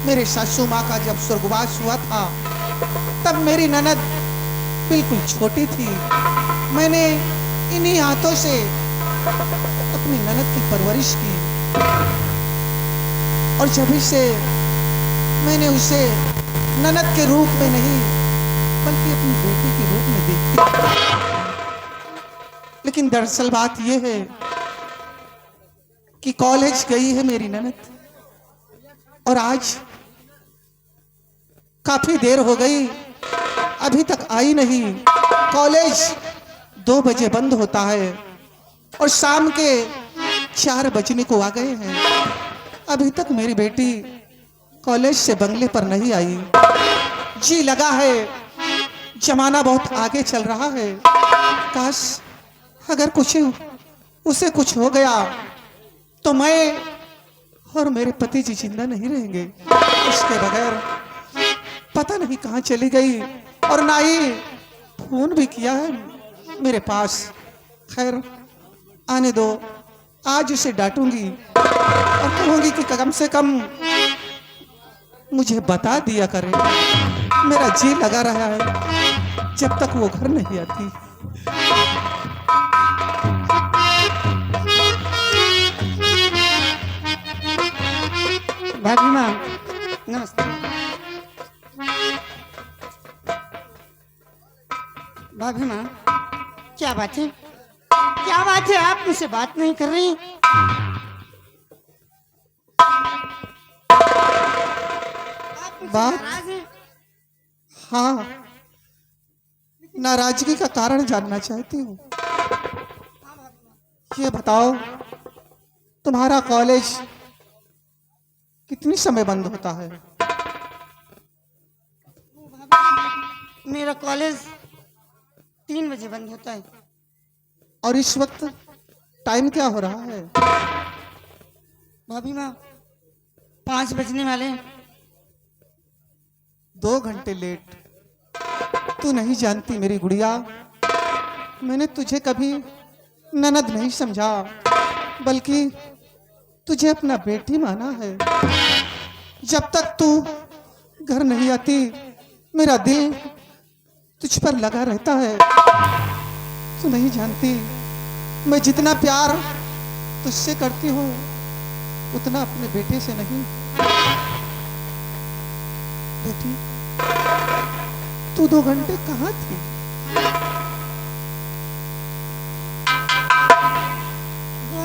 मेरे सासू माँ का जब स्वर्गवास हुआ था तब मेरी ननद बिल्कुल छोटी थी। मैंने इन्हीं हाथों से अपनी ननद की परवरिश की और जब से मैंने उसे ननद के रूप में नहीं बल्कि अपनी बेटी के रूप में देखी। लेकिन दरअसल बात यह है कि कॉलेज गई है मेरी ननद और आज काफी देर हो गई, अभी तक आई नहीं। कॉलेज 2 बजे बंद होता है और शाम के 4 बजने को आ गए हैं। अभी तक मेरी बेटी कॉलेज से बंगले पर नहीं आई। जी लगा है जमाना बहुत आगे चल रहा है, काश अगर उसे कुछ हो गया तो मैं और मेरे पति जी जिंदा नहीं रहेंगे। उसके बगैर पता नहीं कहाँ चली गई और ना ही फोन भी किया है मेरे पास। खैर आने दो, आज उसे डांटूंगी और कहूंगी कि कम से कम मुझे बता दिया करे। मेरा जी लगा रहा है जब तक वो घर नहीं आती। भाभी माँ नमस्ते। भाभी माँ क्या बात है, क्या बात है, आप मुझसे बात नहीं कर रही? बात? हाँ, नाराजगी का कारण जानना चाहती हूँ। ये बताओ तुम्हारा कॉलेज कितनी समय बंद होता है? मेरा कॉलेज 3 बजे बंद होता है। और इस वक्त टाइम क्या हो रहा है? भाभी माँ 5 बजने वाले। 2 घंटे लेट। तू नहीं जानती मेरी गुड़िया, मैंने तुझे कभी ननद नहीं समझा बल्कि तुझे अपना बेटी माना है। जब तक तू घर नहीं आती मेरा दिल तुझ पर लगा रहता है। तू नहीं जानती मैं जितना प्यार तुझसे करती हूँ उतना अपने बेटे से नहीं। बेटी तू 2 घंटे कहाँ थी? वो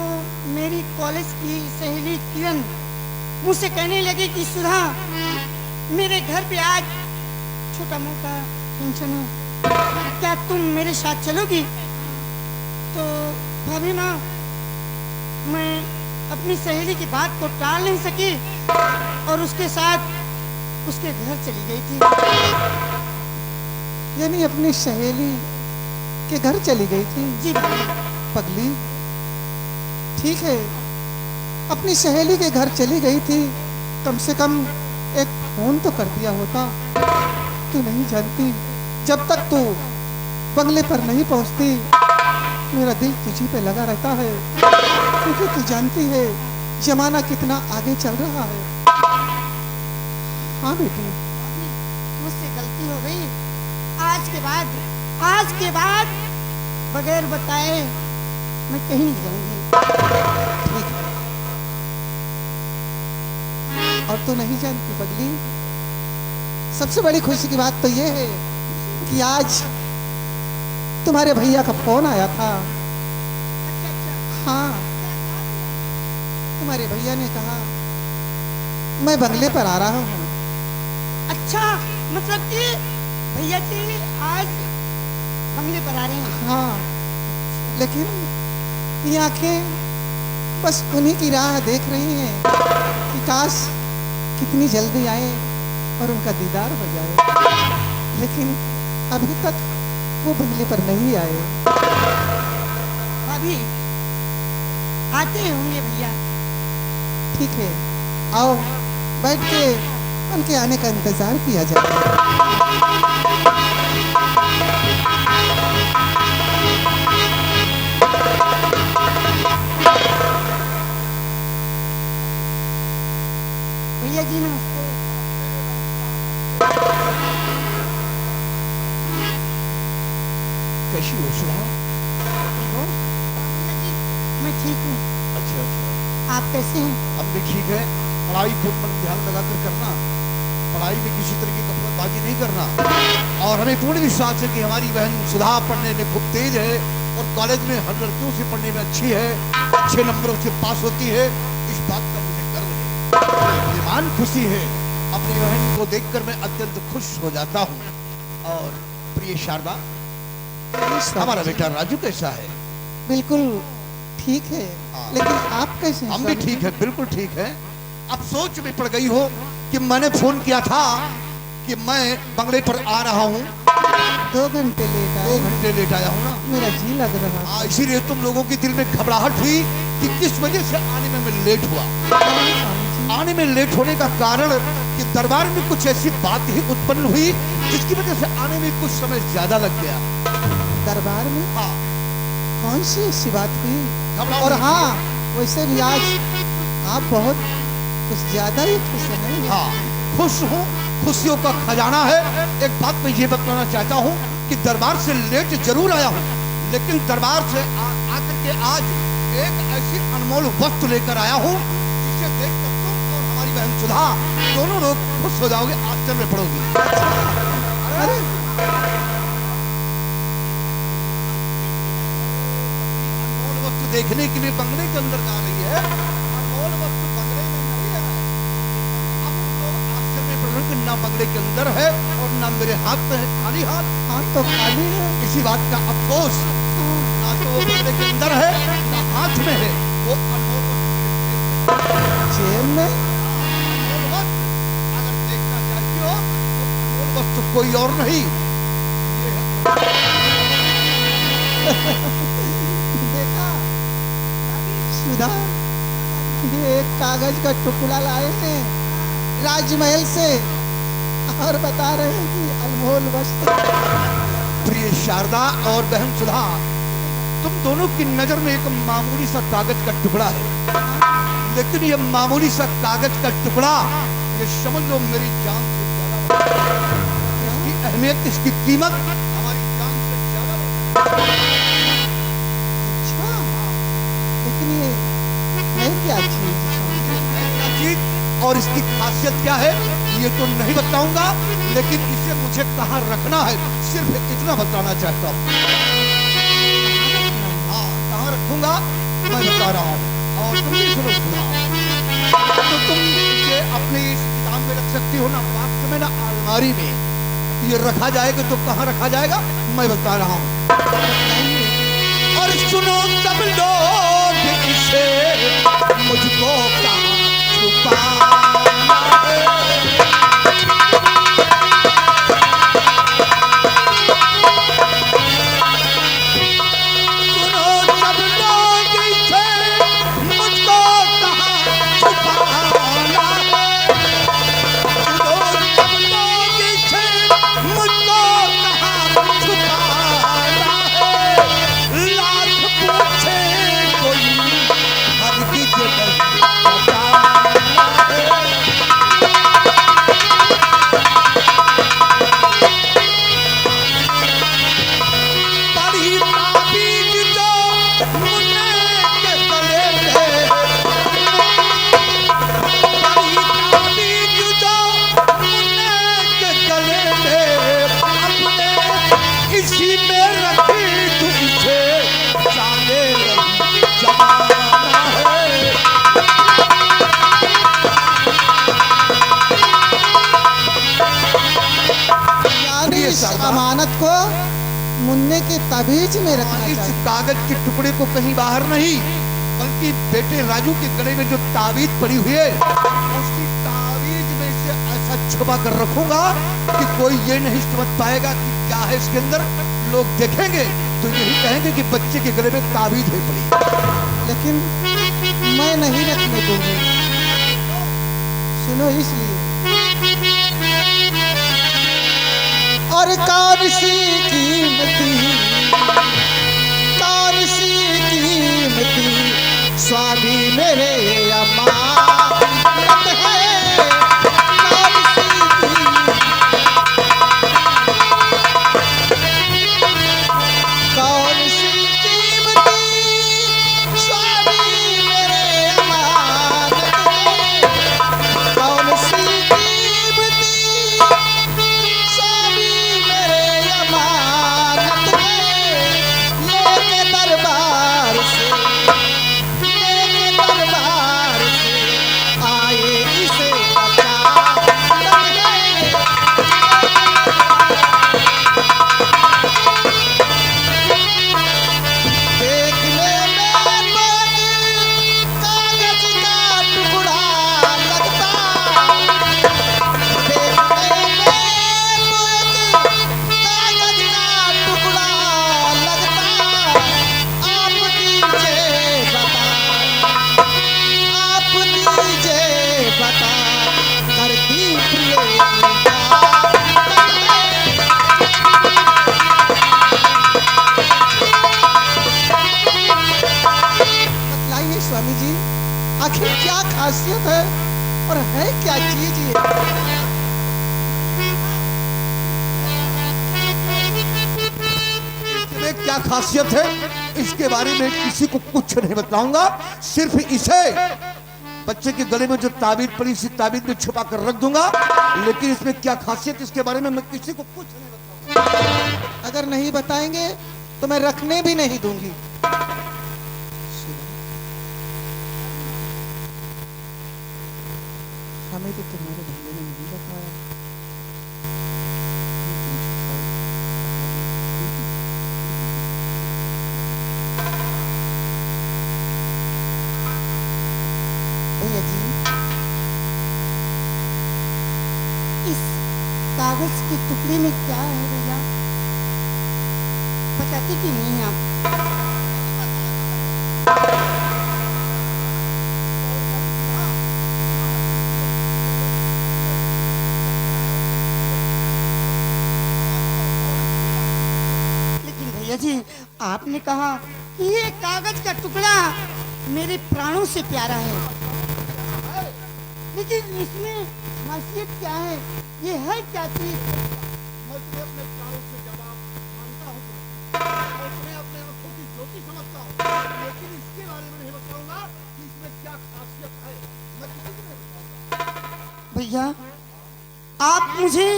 मेरी कॉलेज की सहेली किरण मुझसे कहने लगी कि सुधा मेरे घर पे आज छोटा मोटा फंक्शन है, क्या तुम मेरे साथ चलोगी? तो भाभी माँ मैं अपनी सहेली की बात को टाल नहीं सकी और उसके साथ उसके घर चली गई थी। यानी अपनी सहेली के घर चली गई थी? जी भाभी। पगली ठीक है, अपनी सहेली के घर चली गई थी, कम से कम एक फोन तो कर दिया होता। तू नहीं जानती जब तक तू बंगले पर नहीं पहुंचती मेरा दिल तुझी पे लगा रहता है, क्योंकि तू जानती है जमाना कितना आगे चल रहा है। हाँ बेटी मुझसे गलती हो गई। आज के बाद बगैर बताए मैं कहीं नहीं जाऊंगी। ठीक है। और तू नहीं जानती पगली, सबसे बड़ी खुशी की बात तो ये है कि आज तुम्हारे भैया का फोन आया था। हाँ, तुम्हारे भैया ने कहा मैं बंगले पर आ रहा हूँ। अच्छा, मतलब कि भैया जी आज बंगले पर आ रहे हैं? हाँ, लेकिन ये आंखें बस उन्हीं की राह देख रही हैं कि काश कितनी जल्दी आए और उनका दीदार हो जाए, लेकिन अभी तक वो बंगले पर नहीं आए। अभी आते होंगे भैया। ठीक है, आओ बैठ के उनके आने का इंतजार किया जाए। भैया जी नमस्ते। कैसी हो सुधा? मैं ठीक हूँ। अच्छा अच्छा, आप कैसे हैं? हम भी ठीक है। पढ़ाई खूब मन ध्यान लगाकर करना, पढ़ाई में किसी तरह की गफलतबाजी नहीं करना। और हमें पूर्ण विश्वास है कि हमारी बहन सुधा पढ़ने में खूब तेज है और कॉलेज में हर लड़कियों से पढ़ने में अच्छी है, अच्छे नंबरों से पास होती है। इस बात का मुझे गर्व है, ईमान खुशी है। अपनी बहन को देखकर मैं अत्यंत खुश हो जाता हूँ। और प्रिय शारदा, हमारा बेटा राजू कैसा है? बिल्कुल ठीक है, हाँ। लेकिन आप कैसे हैं हम भी स्वामी? ठीक है, बिल्कुल ठीक है। अब सोच में पड़ गई हो कि मैंने फोन किया था कि मैं बंगले पर आ रहा हूँ। 2 घंटे लेट 2 आए, घंटे लेट आया हूँ ना। मेरा जी लग रहा था। इसीलिए तुम लोगों के दिल में घबराहट हुई कि किस वजह से आने में मैं लेट हुआ। हाँ, स्वामी जी। आने में लेट होने का कारण कि दरबार में कुछ ऐसी बात ही उत्पन्न हुई जिसकी वजह से आने में कुछ समय ज्यादा लग गया। दरबार में हाँ, कौन सी ऐसी बात हुई? घबराओ और नहीं। हाँ, वैसे भी आज आप बहुत कुछ ज्यादा ही खुश हैं। हाँ, खुश हूँ, खुशियों का खजाना है। एक बात मैं ये बताना चाहता हूँ कि दरबार से लेट जरूर आया हूँ, लेकिन दरबार से आकर के आज एक ऐसी अनमोल वस्तु लेकर आया हूँ जिसे देखकर तुम और हमारी बहन सुधा दोनों लोग खुश हो जाओगे, आश्चर्य में पड़ोगे। अरे अनमोल वस्तु देखने के लिए बंगले के अंदर जा रही है। अनमोल वस्तु बंगले में नहीं है। अब लोग आश्चर्य में पड़ रहे हैं कि ना बंगले के अंदर है और ना मेरे हाथ में है, खाली हाथ। हाथ तो खाली है। इसी बात का अफसोस, ना तो वो बंगले के अंदर है ना हाथ में है। वो अनमोल वस्तु जेब में। अनमोल वस्तु अगर देखना चाहती हो तो अनमोल वस्तु कोई और नहीं, ये है देखा सुधा, ये एक कागज का टुकड़ा लाए हैं राजमहल से और बता रहे हैं कि अनमोल वस्तु। प्रिय शारदा और बहन सुधा, तुम दोनों की नजर में एक मामूली सा कागज का टुकड़ा है, लेकिन ये मामूली सा कागज का टुकड़ा, ये समझ लो मेरी जान से ज्यादा इसकी अहमियत, इसकी कीमत हमारी जान से ज्यादा। अच्छा, लेकिन ये है क्या चीज? क्या चीज और इसकी खासियत क्या है ये तो नहीं बताऊंगा, लेकिन इसे मुझे कहाँ रखना है सिर्फ इतना बताना चाहता हूँ। हाँ, कहाँ रखूंगा मैं बता रहा हूँ। और तुम भी सुनो सुना, तो तुम इसे अपने इस किताब में रख सकती हो ना, वास्तव में ना अलमारी में। ये रखा जाएगा तो कहाँ रखा जाएगा मैं बता रहा हूँ। और सुनो सब लोग इसे मुझको कहाँ छुपाना है। सुनो सब लोग इसे मुझको कहाँ छुपाना है। सुनो सब लोग इसे मुझको कहाँ छुपाना है। लाख पूछे कोई हरगिज़ नहीं बताना है। बड़ी ताबीज जो मुन्ने के गले में, बड़ी ताबीज जो मुन्ने के गले में, अपने इसी में रखी तू इसे जाने लगी जमाना है। यानी इस शारदा। अमानत को मुन्ने के ताबीज में रखना इस चाहिए। कागज के टुकड़े को कहीं बाहर नहीं, बल्कि बेटे राजू के गले में जो ताबीज पड़ी हुई है उसकी ताबीज में से ऐसा छुपा कर रखूंगा कि कोई ये नहीं समझ पाएगा कि क्या है इसके अंदर। लोग देखेंगे तो यही कहेंगे कि बच्चे के गले में ताबीज है पड़ी। लेकिन मैं नहीं रखने दूंगी। सुनो, इसलिए और कौन सी कीमती, कौन सी कीमती स्वामी मेरे अमानत है। कौन सी कीमती खासियत है इसके बारे में किसी को कुछ नहीं बताऊंगा। सिर्फ इसे बच्चे के गले में जो ताबीज पड़ी इसी ताबीज में छुपा कर रख दूंगा, लेकिन इसमें क्या खासियत इसके बारे में मैं किसी को कुछ नहीं बताऊंगा। अगर नहीं बताएंगे तो मैं रखने भी नहीं दूंगी। हमें तो तुम्हारे भैया ने नहीं बताया। भैया जी, इस कागज के टुकड़े में क्या है भैया, बताते क्यों नहीं आप? लेकिन भैया जी, आपने कहा कि ये कागज का टुकड़ा मेरे प्राणों से प्यारा है, लेकिन इसमें खासियत क्या है? ये है क्या चीज? मैं तुम्हें अपने प्राणों से जवाब मानता हूँ और तुम्हें अपने आंखों की ज्योति समझता हूँ, लेकिन इसके बारे में नहीं बताऊंगा कि इसमें क्या खासियत है। मैं किसी को नहीं बताऊंगा। भैया, आप मुझे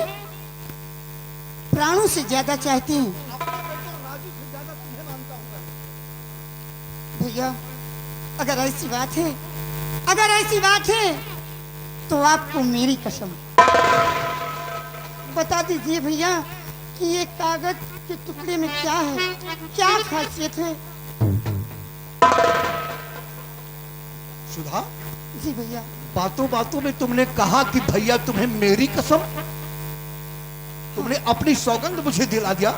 प्राणों से ज्यादा चाहते हैं। अपने बेटे राजू से ज्यादा तुम्हें मानता हूँ मैं। भैया, अगर ऐसी बात है, अगर ऐसी बात है तो आपको मेरी कसम बता दीजिए भैया कि ये कागज के टुकड़े में क्या है, क्या खासियत है? सुधा, जी भैया। बातों बातों में तुमने कहा कि भैया तुम्हें मेरी कसम, तुमने अपनी सौगंध मुझे दिला दिया,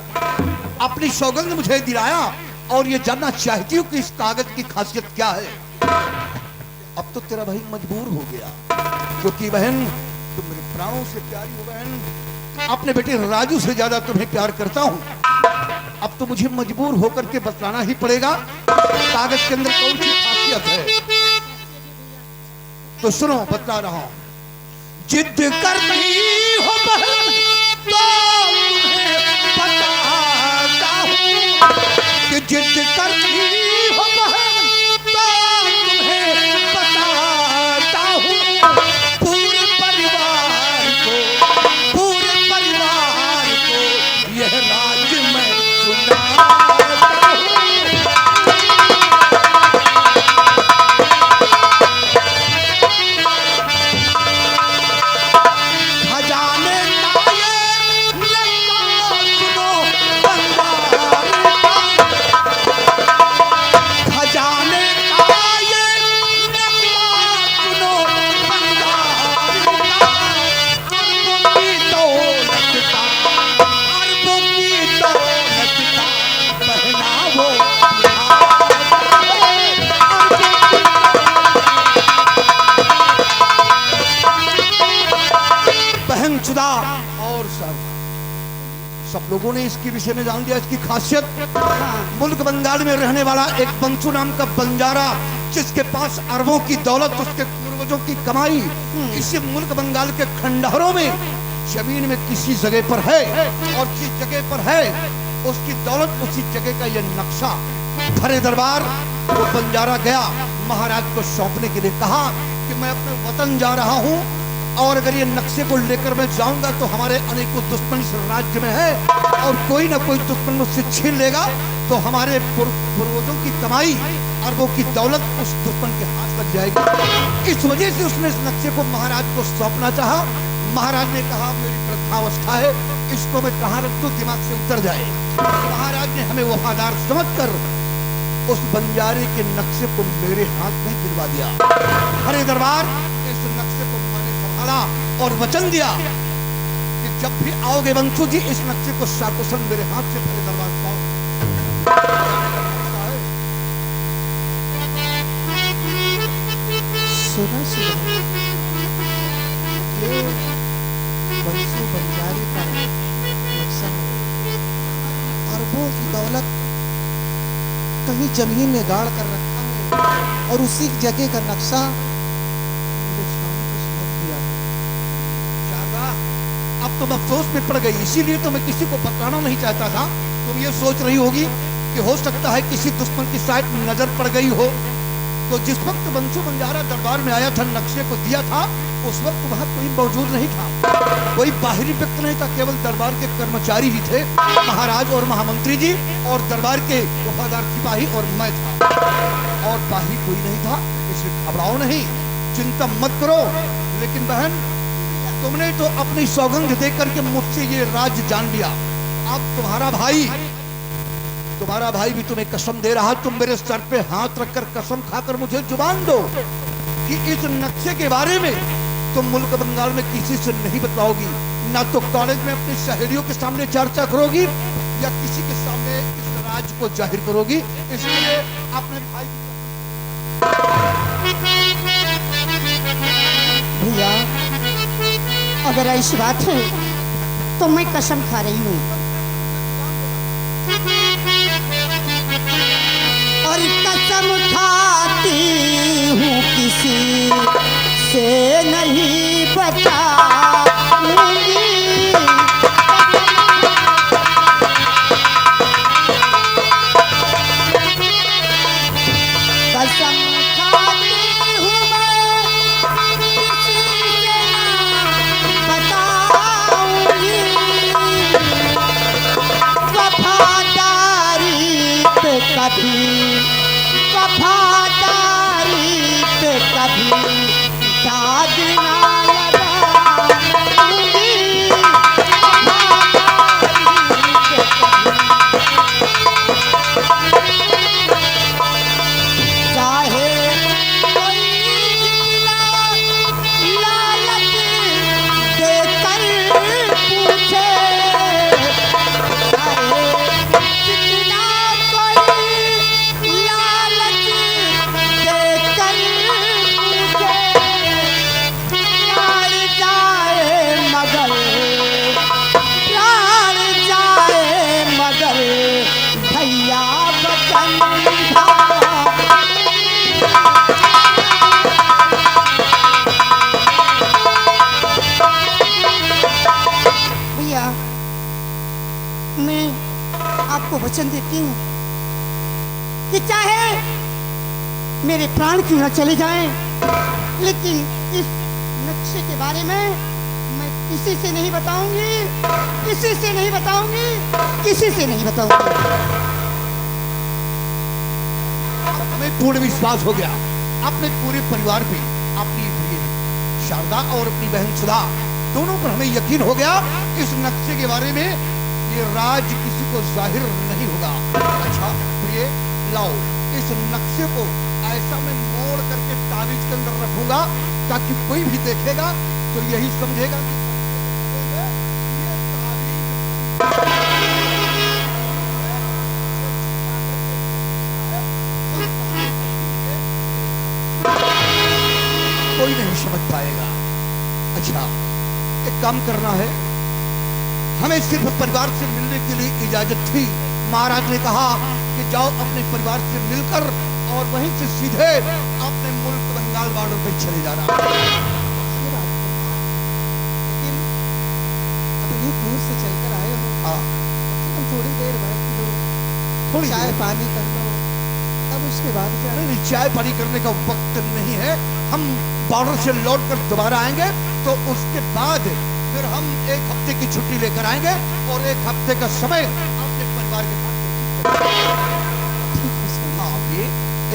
अपनी सौगंध मुझे दिलाया और ये जानना चाहती हूँ कि इस कागज की खासियत क्या है। अब तो तेरा भाई मजबूर हो गया, क्योंकि बहन तुम मेरे प्राणों से प्यारी हो बहन, अपने बेटे राजू से ज्यादा तुम्हें प्यार करता हूँ। अब तो मुझे मजबूर होकर के बतलाना ही पड़ेगा कागज के अंदर कौन सी खासियत है। तो सुनो, बतला रहा हूं। जिद करती हो बहन तो तुम्हें बताता हूं कि जिद करती हो बहन तो तुम्हें बताता हूं। पूरे परिवार को यह राज मैं सुनाता हूं। खजाने का ये लंका सुनो बंगाल का, खजाने का ये लंका सुनो बंगाल का। अरबों की दौलत का, अरबों की दौलत का पहनावो बहन चुदा। और सब लोगों ने इसके विषय में जान लिया, इसकी खासियत। मुल्क बंगाल में रहने वाला एक बंसू नाम का बंजारा, जिसके पास अरबों की दौलत, उसके पूर्वजों की कमाई इसी मुल्क बंगाल के खंडहरों में जमीन में किसी जगह पर है, और जिस जगह पर है उसकी दौलत, उसी जगह का यह नक्शा। भरे दरबार वो बंजारा गया, महाराज को सौंपने के लिए कहा कि मैं अपने वतन जा रहा हूँ और अगर ये नक्शे को लेकर मैं जाऊंगा तो हमारे अनेकों दुश्मन इस राज्य में है और कोई ना कोई दुश्मन मुझसे छीन लेगा तो हमारे पूर्वजों की कमाई, अरबों की दौलत उस दुश्मन के हाथ लग जाएगी। इस वजह से उसने इस नक्शे को महाराज को सौंपना चाहा। महाराज ने कहा मेरी वृद्धावस्था है, इसको मैं कहाँ रख दूं दिमाग से उतर जाए। महाराज ने हमें वफादार समझकर उस बंजारे के नक्शे को मेरे हाथ में दिलवा दिया। हरे दरबार इस नक्शे को मैंने संभाला और वचन दिया कि जब भी आओगे बंसू जी, इस नक्शे को साकुशन मेरे हाथ से हरे दरबार पाओ। सुना सुना ये बंसू बंजारे का नक्शा है। अरबों की दौलत कहीं जमीन में गाड़ कर रखा है और उसी जगह का नक्शा मुझे शाम को समझ दिया है। शारदा, अब तुम अफसोस में पड़ गई, इसीलिए तो मैं किसी को बताना नहीं चाहता था। तुम ये सोच रही होगी कि हो सकता है किसी दुश्मन की साइड में नजर पड़ गई हो। तो जिस वक्त बंसु बंजारा दरबार में आया था, नक्शे को दिया था, उस वक्त वहां कोई मौजूद नहीं था, कोई बाहरी व्यक्ति नहीं था, केवल दरबार के कर्मचारी ही थे, महाराज और महामंत्री जी और दरबार के वफादार सिपाही और मैं था, और बाहरी कोई नहीं था। इसलिए घबराओ नहीं, चिंता मत करो। लेकिन बहन, तुमने तो अपनी सौगंध देकर के मुझसे ये राज जान लिया। अब तुम्हारा भाई भी तुम्हें कसम दे रहा, तुम मेरे सर पे हाथ रखकर कसम खाकर मुझे जुबान दो कि इस नक्शे के बारे में तुम मुल्क बंगाल में किसी से नहीं बताओगी, ना तो कॉलेज में अपनी सहेलियों के सामने चर्चा करोगी या किसी के सामने इस राज को जाहिर करोगी। इसलिए अपने भाई भैया, अगर ऐसी बात है तो मैं कसम खा रही हूँ, और कसम खाती हूँ किसी से नहीं बताऊंगी। कसम खाती हूँ मैं किसी से ना बताऊंगी। वफादारी पे कभी दाद ना लगाऊंगी। चाहे कोई जितना लालच देकर पूछे, चाहे जितना कोई लालच देकर पूछे, प्राण जाए मगर भैया बचन था। भैया, मैं आपको वचन देती हूँ कि चाहे मेरे प्राण क्यों न चले जाएं, लेकिन इस नक्शे के बारे में मैं किसी से नहीं बताऊंगी, किसी से नहीं बताऊंगी, किसी से नहीं बताऊंगी। हमें पूर्ण विश्वास हो गया अपने पूरे परिवार पे, अपनी शारदा और अपनी बहन सुधा दोनों पर हमें यकीन हो गया। इस नक्शे के बारे में ये राज किसी को जाहिर नहीं होगा। अच्छा प्रिय, लाओ इस नक्शे को ऐसा मैं मोड़ करके ताबीज के अंदर रखूंगा ताकि कोई भी देखेगा तो यही समझेगा कि ये कोई नहीं समझ पाएगा। अच्छा, एक काम करना है, हमें सिर्फ परिवार से मिलने के लिए इजाजत थी। महाराज ने कहा कि जाओ अपने परिवार से मिलकर और वहीं से सीधे अपने मुल्क बंगाल बॉर्डर पर चले जाना। लेकिन अभी दूर से चलकर आए हो, हाँ, थोड़ी देर बैठ लो, थोड़ी चाय देर। पानी कर लो, तब उसके बाद जाना। नहीं, चाय पानी करने का वक्त नहीं है। हम बॉर्डर से लौट कर दोबारा आएंगे तो उसके बाद फिर हम एक हफ्ते की छुट्टी लेकर आएंगे और एक हफ्ते का समय अपने परिवार के साथ। हाँ, ये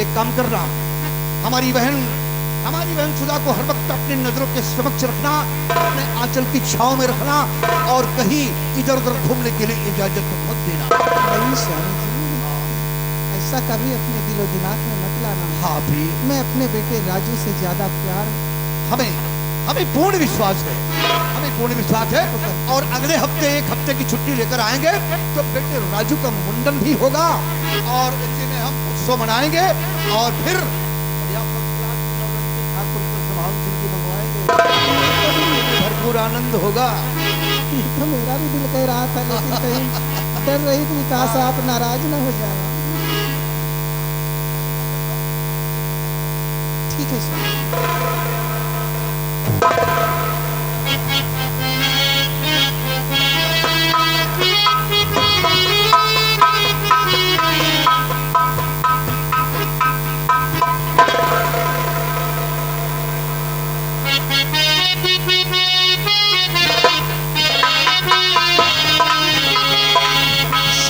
एक काम करना, हमारी बहन सुधा को हर वक्त अपनी नजरों के समक्ष रखना, अपने आंचल की छांव में रखना और कहीं इधर उधर घूमने के लिए इजाजत मत देना। नहीं स्वामी जी, ऐसा कभी अपने दिलो दिमाग में मत लाना। हाँ भी, मैं अपने बेटे राजू से ज्यादा प्यार हमें पूर्ण विश्वास है, और अगले हफ्ते एक हफ्ते की छुट्टी लेकर आएंगे तो बेटे राजू का मुंडन भी होगा और इसी में हम उत्सव मनाएंगे और फिर ठाकुर को संभाल सिंह मंगवाएंगे, भरपूर आनंद होगा। तो मेरा भी दिल कह रहा था, लेकिन कहीं डर रही थी काश आप नाराज न हो जाना। ठीक है स्वामी।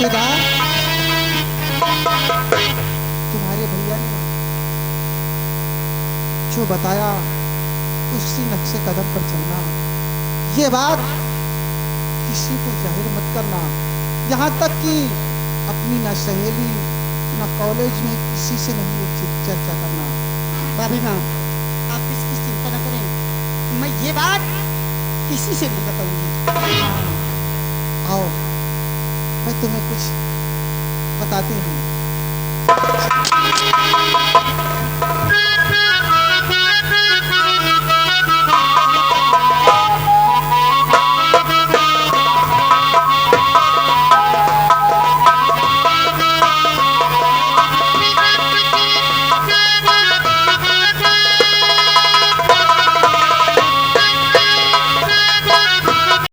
नक्शेदार तुम्हारे भैया ने जो बताया उसी नक्शे कदम पर चलना। ये बात किसी को जाहिर मत करना, यहाँ तक कि अपनी न सहेली न कॉलेज में किसी से नहीं ये चर्चा करना। भाभी माँ, आप इसकी चिंता न करें, मैं ये बात किसी से नहीं बताऊंगी। आओ मैं तुम्हें कुछ बताती हूँ।